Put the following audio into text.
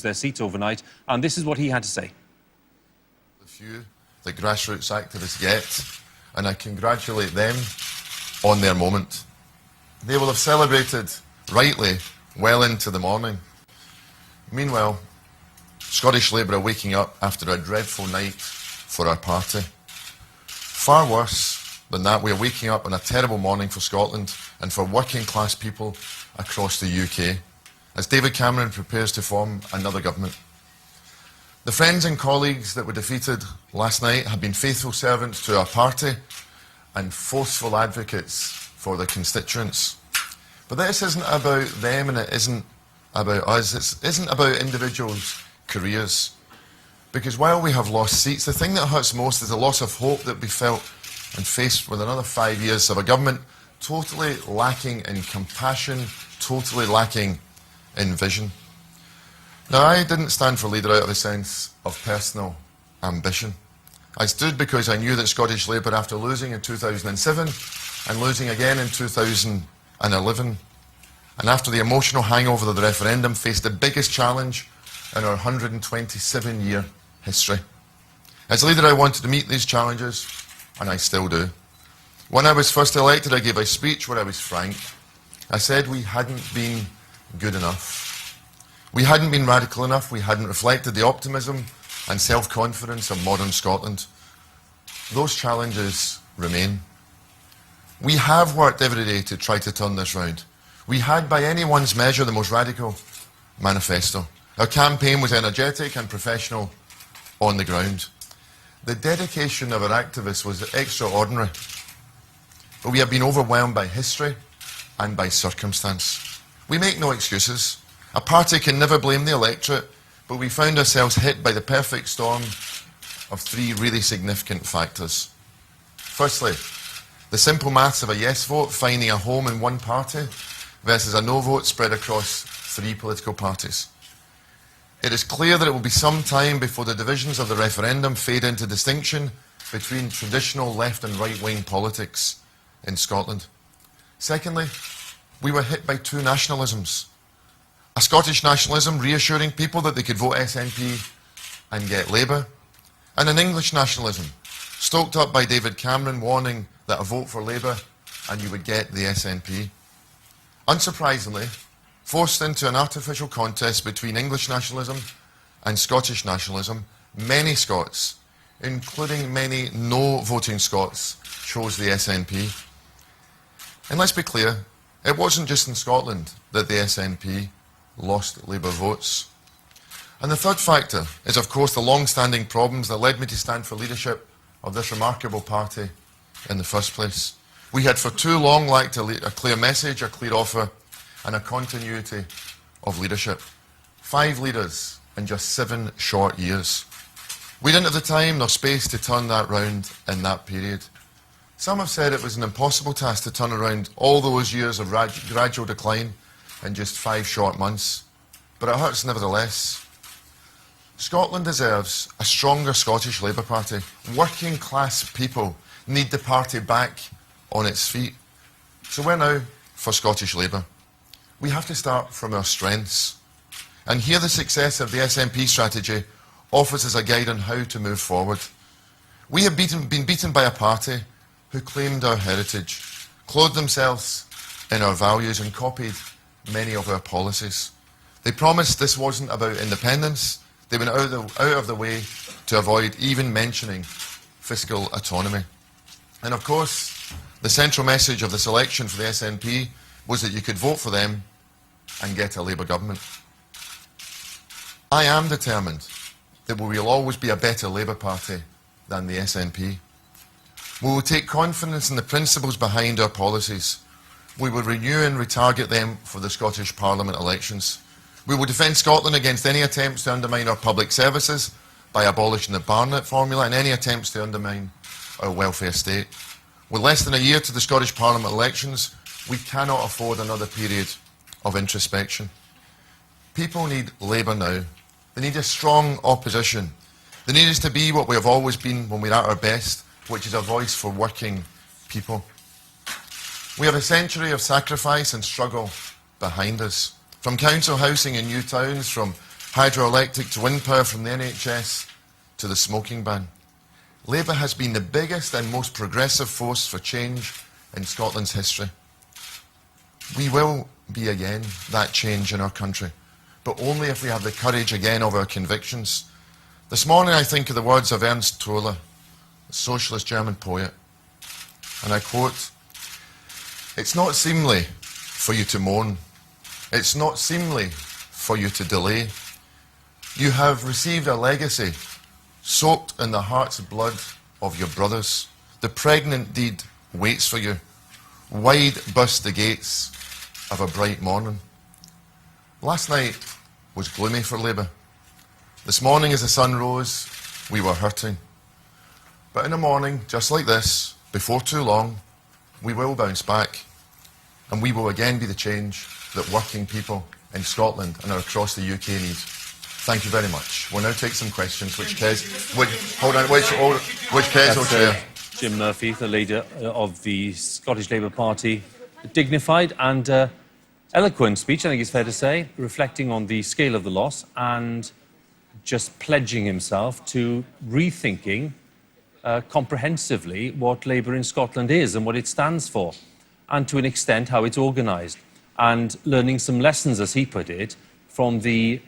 their seats overnight, and this is what he had to say. The few that grassroots activists get, and I congratulate them on their moment. They will have celebrated, rightly, well into the morning. Meanwhile, Scottish Labour are waking up after a dreadful night for our party. Far worse than that, we are waking up on a terrible morning for Scotland and for working class people across the UK, as David Cameron prepares to form another government. The friends and colleagues that were defeated last night have been faithful servants to our party and forceful advocates for their constituents. But this isn't about them and it isn't about us. It isn't about individuals' careers. Because while we have lost seats, the thing that hurts most is the loss of hope that we felt and faced with another 5 years of a government totally lacking in compassion, totally lacking in vision. Now, I didn't stand for leader out of a sense of personal ambition. I stood because I knew that Scottish Labour, after losing in 2007 and losing again in 2011, and after the emotional hangover of the referendum, faced the biggest challenge in our 127-year history. As a leader, I wanted to meet these challenges, and I still do. When I was first elected, I gave a speech where I was frank. I said we hadn't been good enough. We hadn't been radical enough. We hadn't reflected the optimism and self-confidence of modern Scotland. Those challenges remain. We have worked every day to try to turn this round. We had, by anyone's measure, the most radical manifesto. Our campaign was energetic and professional on the ground. The dedication of our activists was extraordinary. But we have been overwhelmed by history and by circumstance. We make no excuses. A party can never blame the electorate, but we found ourselves hit by the perfect storm of three really significant factors. Firstly, the simple maths of a yes vote finding a home in one party versus a no vote spread across three political parties. It is clear that it will be some time before the divisions of the referendum fade into distinction between traditional left and right-wing politics in Scotland. Secondly, we were hit by two nationalisms. A Scottish nationalism reassuring people that they could vote SNP and get Labour, and an English nationalism stoked up by David Cameron warning that a vote for Labour and you would get the SNP. Unsurprisingly, forced into an artificial contest between English nationalism and Scottish nationalism, many Scots, including many no-voting Scots, chose the SNP. And let's be clear, it wasn't just in Scotland that the SNP lost Labour votes. And the third factor is, of course, the long-standing problems that led me to stand for leadership of this remarkable party in the first place. We had for too long lacked a clear message, a clear offer, and a continuity of leadership. 5 leaders in just 7 short years. We didn't have the time nor space to turn that round in that period. Some have said it was an impossible task to turn around all those years of gradual decline in just 5 short months, but it hurts nevertheless. Scotland deserves a stronger Scottish Labour Party. Working class people need the party back on its feet. So we're now for Scottish Labour. We have to start from our strengths. And here the success of the SNP strategy offers us a guide on how to move forward. We have been beaten by a party who claimed our heritage, clothed themselves in our values and copied many of our policies. They promised this wasn't about independence. They went out of the way to avoid even mentioning fiscal autonomy. And of course, the central message of this election for the SNP was that you could vote for them and get a Labour government. I am determined that we will always be a better Labour Party than the SNP. We will take confidence in the principles behind our policies. We will renew and retarget them for the Scottish Parliament elections. We will defend Scotland against any attempts to undermine our public services by abolishing the Barnett formula and any attempts to undermine our welfare state. With less than a year to the Scottish Parliament elections, we cannot afford another period of introspection. People need Labour now. They need a strong opposition. They need us to be what we have always been when we're at our best, which is a voice for working people. We have a century of sacrifice and struggle behind us. From council housing in new towns, from hydroelectric to wind power, from the NHS to the smoking ban. Labour has been the biggest and most progressive force for change in Scotland's history. We will be again that change in our country, but only if we have the courage again of our convictions. This morning I think of the words of Ernst Toller, the socialist German poet, and I quote, "It's not seemly for you to mourn. It's not seemly for you to delay. You have received a legacy soaked in the heart's blood of your brothers. The pregnant deed waits for you. Wide burst the gates of a bright morning." Last night was gloomy for Labour. This morning as the sun rose, we were hurting. But in a morning just like this, before too long, we will bounce back, and we will again be the change that working people in Scotland and across the UK need. Thank you very much. We'll now take some questions. Which Kes will chair? Jim Murphy, the leader of the Scottish Labour Party. A dignified and eloquent speech, I think it's fair to say, reflecting on the scale of the loss and just pledging himself to rethinking comprehensively what Labour in Scotland is and what it stands for, and to an extent how it's organised, and learning some lessons, as he put it, from the